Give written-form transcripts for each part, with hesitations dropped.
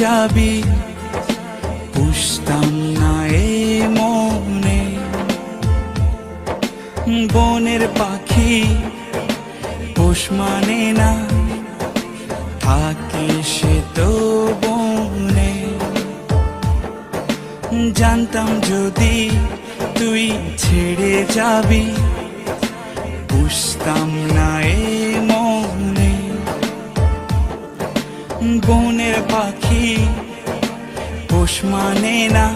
যাবি, পুষতাম না এ মনে। বনের পাখি পোষ মানে না, থাকে সে তো বনে। জানতাম যদি তুই ছেড়ে যাবি, পুষতাম না এ মনে। বনের পাখি পোষ মানে না,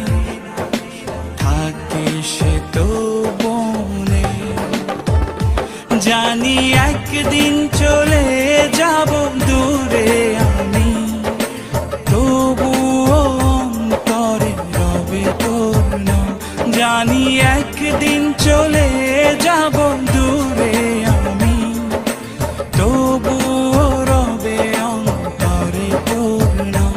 থাকে সে তো বনে। জানি একদিন চলে যাব দূরে আমি, তবুও অন্তরে রবে তোর নাম। জানি একদিন চলে যাব দূরে আমি, তবুও রবে অন্তরে তোর নাম।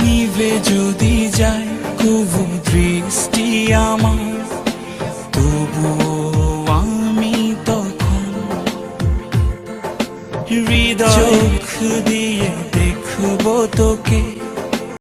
নিভে যদি যায় কবু দৃষ্টি আমার, তবুও আমি তখন হৃদয় চোখ দিয়ে দেখবো তোকে।